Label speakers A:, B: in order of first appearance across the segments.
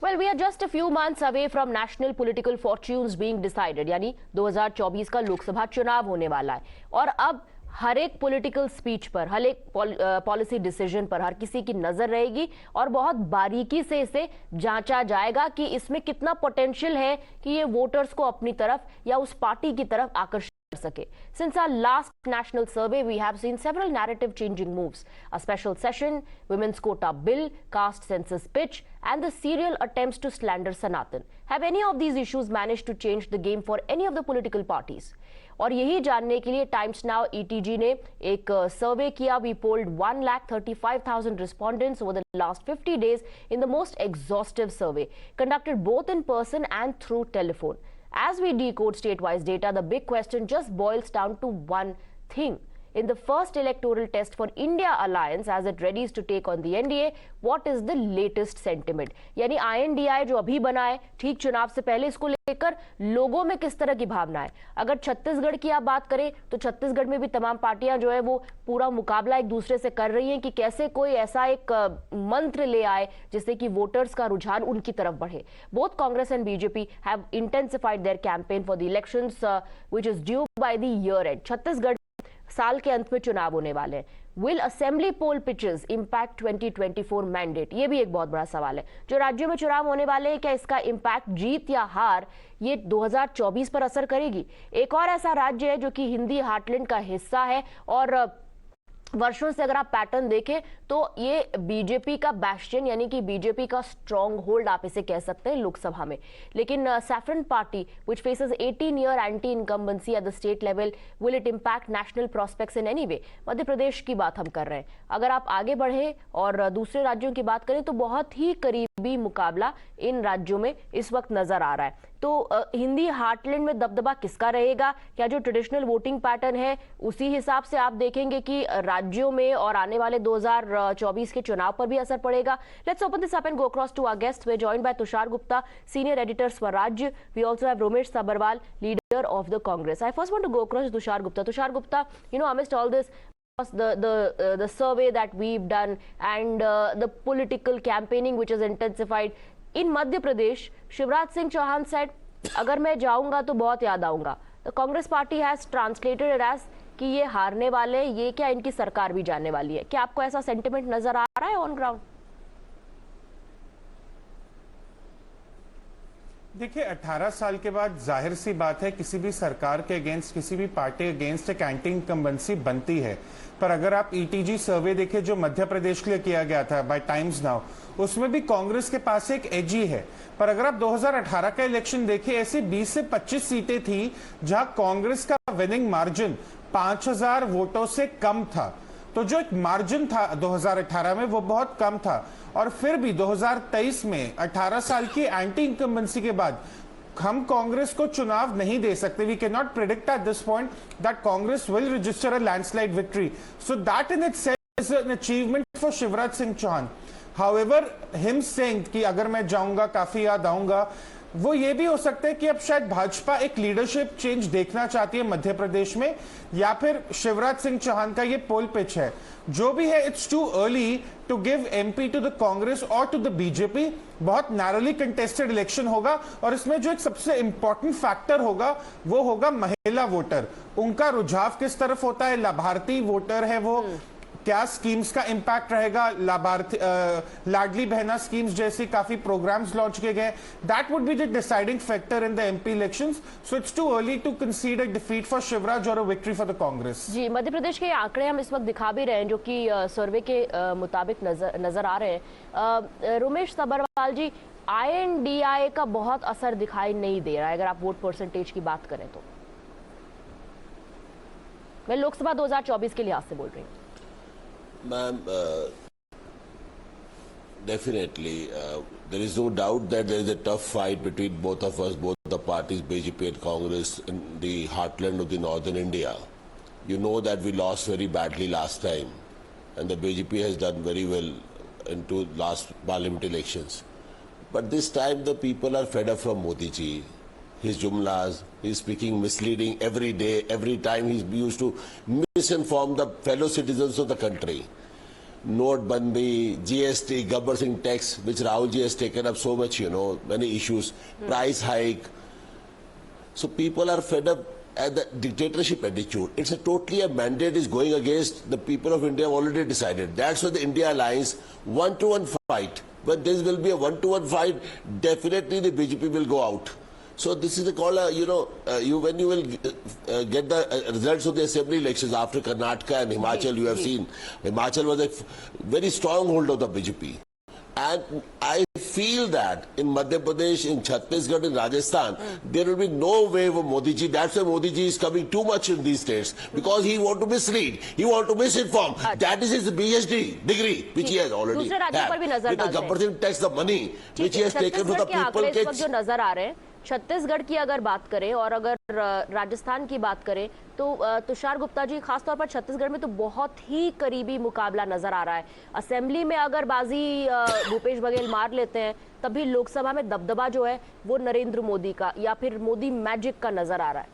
A: Well, we are just a few months away from national political fortunes being decided. यानी 2024 का लोकसभा चुनाव होने वाला है और अब हर एक पॉलिटिकल स्पीच पर, हर एक पॉलिसी डिसीजन पर हर किसी की नजर रहेगी और बहुत बारीकी से इसे जांचा जाएगा कि इसमें कितना पोटेंशियल है कि ये वोटर्स को अपनी तरफ या उस पार्टी की तरफ आकर्षित कर सके. Since our last national survey, we have seen several narrative changing moves. A special session, women's quota bill, caste census pitch, and the serial attempts to slander Sanatan. Have any of these issues managed to change the game for any of the political parties? और यही जानने के लिए times now ETG ने एक सर्वे किया. We polled 1,35,000 respondents over the last 50 days in the most exhaustive survey, conducted both in person and through telephone. As we decode state-wise data, the big question just boils down to one thing. In the first electoral test for India Alliance as it readies to take on the NDA, what is the latest sentiment? यानी INDI जो अभी बना है ठीक चुनाव से पहले, इसको लेकर लोगों में किस तरह की भावना है? अगर छत्तीसगढ़ की आप बात करें तो छत्तीसगढ़ में भी तमाम पार्टियां जो है वो पूरा मुकाबला एक दूसरे से कर रही हैं कि कैसे कोई ऐसा एक मंत्र ले आए जिससे कि वोटर्स का रुझान उनकी तरफ बढ़े. Both Congress and BJP have intensified their campaign for the elections which is due by the year end. Chhattisgarh साल के अंत में चुनाव होने वाले हैं. Will assembly poll pitches impact 2024 mandate? ये भी एक बहुत बड़ा सवाल है. जो राज्यों में चुनाव होने वाले हैं, क्या इसका इंपैक्ट, जीत या हार, ये 2024 पर असर करेगी? एक और ऐसा राज्य है जो कि हिंदी हार्टलैंड का हिस्सा है और वर्षों से अगर आप पैटर्न देखें तो ये बीजेपी का बैस्टियन यानी कि बीजेपी का स्ट्रॉन्ग होल्ड आप इसे कह सकते हैं लोकसभा में. लेकिन saffron party which faces 18-year anti incumbency at the state level, will it impact national prospects in any way? Madhya Pradesh की बात हम कर रहे हैं. अगर आप आगे बढ़े और दूसरे राज्यों की बात करें तो बहुत ही करीबी मुकाबला इन राज्यों में इस वक्त नजर आ रहा है. तो हिंदी हार्टलैंड में दबदबा किसका रहेगा? क्या जो ट्रेडिशनल वोटिंग पैटर्न है उसी हिसाब से आप देखेंगे कि राज्यों में और आने वाले 2024 के चुनाव पर भी असर पड़ेगा? Let's open this up and go across to our guest. We are joined by Tushar Gupta, senior editor Swarajya. We also have Romesh Sabharwal, leader of the Congress. I first want to go across Tushar Gupta. Tushar Gupta, you know, amidst all this, the survey that we've done and the political campaigning which is intensified in Madhya Pradesh, Shivraj Singh Chouhan said, अगर मैं जाऊंगा तो बहुत याद आऊंगा. The Congress party has translated it as कि ये हारने वाले, ये क्या इनकी सरकार भी जाने वाली है. क्या आपको ऐसा सेंटिमेंट नजर आ रहा है ऑन ग्राउंड?
B: देखिए, 18 साल के बाद जाहिर सी बात है किसी भी सरकार के अगेंस्ट, किसी भी पार्टी अगेंस्ट एक एंटी इनकम्बेंसी बनती है. पर अगर आप ETG सर्वे देखें जो मध्य प्रदेश के लिए किया गया था बाय टाइम्स नाउ, उसमें भी कांग्रेस के पास एक एज ही है. पर अगर आप 2018 का इलेक्शन देखें, ऐसी 20 से 25 सीटें थी जहां कांग्रेस का विनिंग मार्जिन 5000 वोटों से कम था. तो जो एक मार्जिन था 2018 में वो बहुत कम था. और फिर भी 2023 में 18 साल की एंटी इनकम्बेंसी के बाद हम कांग्रेस को चुनाव नहीं दे सकते. We can not predict at this point that Congress will register a landslide victory. So that in itself is an achievement for Shivraj Singh Chouhan. However, him saying कि अगर मैं जाऊंगा काफी याद आऊंगा, वो ये भी हो सकता है कि अब शायद भाजपा एक लीडरशिप चेंज देखना चाहती है मध्य प्रदेश में, या फिर शिवराज सिंह चौहान का ये पोल पिच है. जो भी है, it's too early to give MP to the Congress और टू द बीजेपी. बहुत नैरोली कंटेस्टेड इलेक्शन होगा और इसमें जो एक सबसे इंपॉर्टेंट फैक्टर होगा वो होगा महिला वोटर. उनका रुझाव किस तरफ होता है, लाभार्थी वोटर है वो, क्या स्कीम्स का इंपैक्ट रहेगा, लाभार्थी लाडली बहना स्कीम्स जैसी काफी प्रोग्राम्स लॉन्च किए गए. That would be the deciding factor in the MP elections. So it's too early to concede a defeat for Shivraj और a victory for the Congress.
A: जी, मध्य प्रदेश के आंकड़े हम इस वक्त दिखा भी रहे हैं जो कि सर्वे के मुताबिक नजर आ रहे हैं. रोमेश सबरवाल जी, INDI का बहुत असर दिखाई नहीं दे रहा है अगर आप वोट परसेंटेज की बात करें तो. मैं लोकसभा 2024 के लिहाज से बोल रही हूँ.
C: Ma'am, definitely, there is no doubt that there is a tough fight between both of us, both the parties, BJP and Congress, in the heartland of the northern India. You know that we lost very badly last time, and the BJP has done very well into last parliament elections. But this time the people are fed up from Modi ji. His jumlas, he's speaking misleading every day, every time he's used to misinform the fellow citizens of the country. Notbandi, GST, Gabbar Singh tax, which Rahul ji has taken up so much, many issues, price hike. So people are fed up at the dictatorship attitude. It's a totally a mandate is going against the people of India have already decided. That's why the India Alliance one-to-one fight. But this will be a one-to-one fight. Definitely the BJP will go out. So this is the call, when you will get the results of the assembly elections after Karnataka and Himachal, you have seen Himachal was a very strong hold of the BJP. And I feel that in Madhya Pradesh, in Chhattisgarh, in Rajasthan, there will be no wave of Modi ji. That's why Modi ji is coming too much in these states because he want to mislead, he want to misinform. That is his PhD degree, which he has already had. With the Gabbar tax, the money which he has taken from the people.
A: जो नजर आ रहे हैं छत्तीसगढ़ की अगर बात करें और अगर राजस्थान की बात करें तो तुषार गुप्ता जी खासतौर पर छत्तीसगढ़ में तो बहुत ही करीबी मुकाबला नजर आ रहा है। असेंबली में अगर बाजी भूपेश बघेल मार लेते हैं तभी लोकसभा में दबदबा जो है वो नरेंद्र मोदी का या फिर मोदी मैजिक का नजर आ रहा है।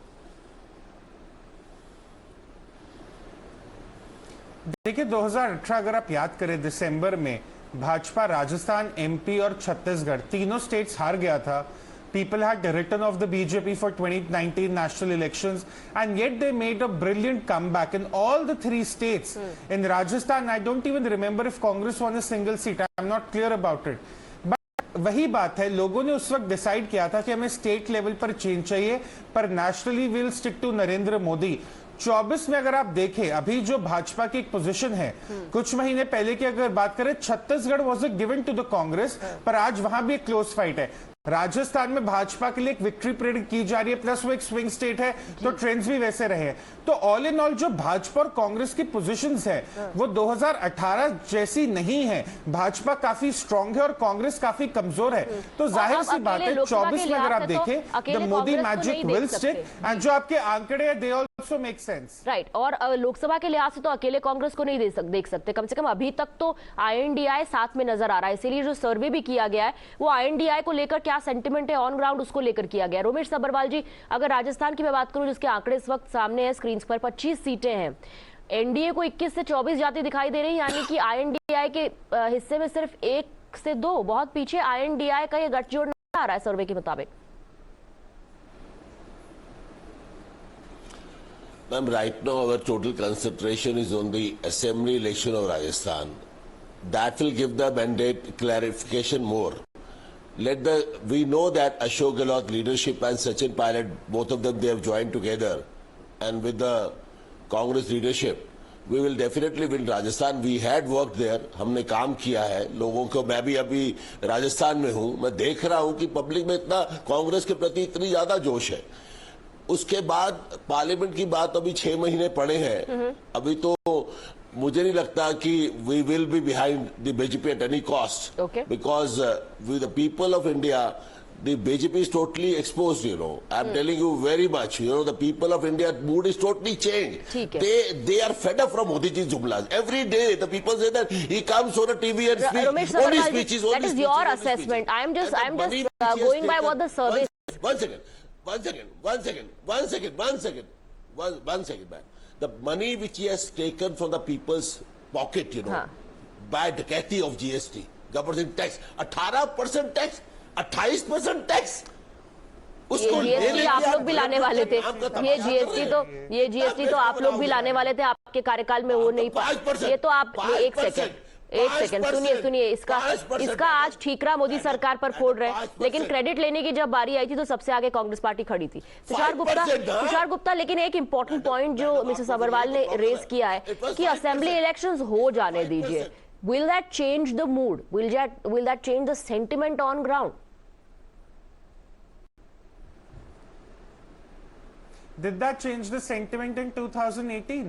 B: देखिए 2018 अगर आप याद करें दिसंबर में भाजपा राजस्थान, एमपी और छत्तीसगढ़ तीनों स्टेट्स हार गया था। People had written off the BJP for 2019 national elections, and yet they made a brilliant comeback in all the three states. In Rajasthan, I don't even remember if Congress won a single seat. I'm not clear about it. But वही बात है, लोगों ने उस वक्त decide किया था कि हमें स्टेट लेवल पर चेंज चाहिए, पर nationally will stick to Narendra Modi. 24 में अगर आप देखें अभी जो भाजपा की एक पोजीशन है, कुछ महीने पहले की अगर बात करें Chhattisgarh was given to the Congress, पर आज वहां भी एक क्लोज फाइट है। राजस्थान में भाजपा के लिए एक विक्ट्री परेड की जा रही है, प्लस वो एक स्विंग स्टेट है तो ट्रेंड्स भी वैसे रहे। तो ऑल इन ऑल जो भाजपा और कांग्रेस की पोजीशंस है वो 2018 जैसी नहीं है। भाजपा काफी स्ट्रांग है और कांग्रेस काफी कमजोर है। तो जाहिर सी बात है 24 में अगर आप देखें the Modi magic will stick, and जो आपके आंकड़े हैं they also make sense,
A: right. और लोकसभा के लिहाज से तो अकेले कांग्रेस को नहीं देख सकते, कम से कम अभी तक तो INDI साथ में नजर आ रहा है। इसीलिए जो सर्वे भी किया गया है वो INDI को लेकर क्या सेंटिमेंट है ऑन ग्राउंड उसको लेकर किया गया। रोमेश सब्बरवाल जी, अगर राजस्थान की मैं बात करूं जिसके आंकड़े इस वक्त सामने हैं स्क्रीन पर, 25 सीटें हैं, एनडीए को 21 से 24 जाती दिखाई दे रही, यानी कि INDI के हिस्से में सिर्फ 1 से 2, बहुत पीछे INDI का ये गठजोड़ नजर आ रहा है सर्वे के मुताबिक।
C: Ma'am, right now our total concentration is on the assembly election of Rajasthan. That will give the mandate clarification more. We know that Ashok Gehlot leadership and Sachin Pilot, both of them, they have joined together, and with the Congress leadership, we will definitely win Rajasthan. We had worked there, हमने काम किया है लोगों को। मैं भी अभी राजस्थान में हूँ, मैं देख रहा हूँ कि पब्लिक में इतना कांग्रेस के प्रति इतनी ज्यादा जोश है। उसके बाद पार्लियामेंट की बात अभी 6 महीने पड़े हैं, अभी तो मुझे नहीं लगता कि we will be behind the BJP at any cost, because with the people of India the BJP is totally exposed, I'm telling you very much, the people of India mood is totally changed. They are fed up from Modi ji's jumlas. Every day the people say that he comes on a TV and speaks only speeches.
A: That is your assessment. I'm just going by what the survey.
C: One second, man. The money which he has taken from the people's pocket, by daikati of GST, government tax, 18% tax, 28% tax,
A: उसको GST आप लोग भी लाने वाले थे। ये GST तो आप लोग भी लाने वाले थे, आपके कार्यकाल में वो नहीं पाया। ये तो आप एक सेकंड सुनिए, इसका आज ठीकरा मोदी सरकार पर फोड़ रहे हैं, लेकिन क्रेडिट लेने की जब बारी आई थी तो सबसे आगे कांग्रेस पार्टी खड़ी थी। तुषार गुप्ता, लेकिन एक इंपॉर्टेंट पॉइंट जो मिसेस अग्रवाल ने रेज किया है कि असेंबली इलेक्शंस हो जाने दीजिए, will that change the mood? Will that change the sentiment on ground?
B: Did that change the sentiment in 2018?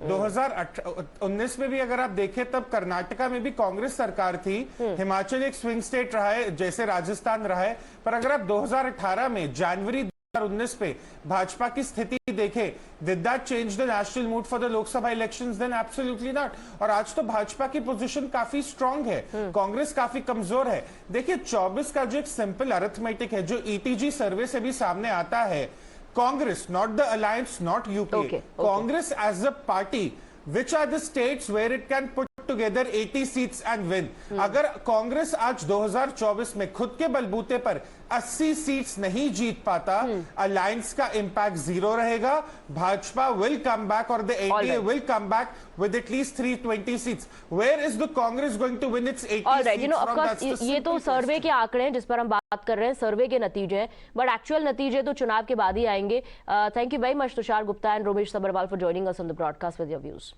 B: 2019 में भी अगर आप देखें तब कर्नाटका में भी कांग्रेस सरकार थी, हिमाचल एक स्विंग स्टेट रहा है जैसे राजस्थान रहा है, पर अगर आप 2018 में जनवरी 2019 पे भाजपा की स्थिति देखें, did that change the national mood for the Lok Sabha elections? Then absolutely not. और आज तो भाजपा की पोजीशन काफी स्ट्रांग है, कांग्रेस काफी कमजोर है। देखिए 24 का जो एक सिंपल अरिथमेटिक है जो ETG सर्वे से भी सामने आता है, Congress, not the alliance, not UPA, Congress as a party which are the states where it can put together 80 seats and win. अगर कांग्रेस आज 2024 में खुद के बलबूते पर 80 सीट्स नहीं जीत पाता, अलायंस का इंपैक्ट जीरो रहेगा. Bhajpa will come back or the NDA will come back with at least 320 seats. Where is the Congress going to win its 80
A: Alright,
B: seats
A: of
B: from?
A: course,
B: That's the
A: ये तो
B: simple
A: सर्वे
B: question.
A: के आंकड़े हैं जिस पर हम बात कर रहे हैं, सर्वे के नतीजे हैं, बट एक्चुअल नतीजे तो चुनाव के बाद ही आएंगे. Thank you very much Tushar Gupta and Romesh Sabharwal for joining us on the broadcast with your views.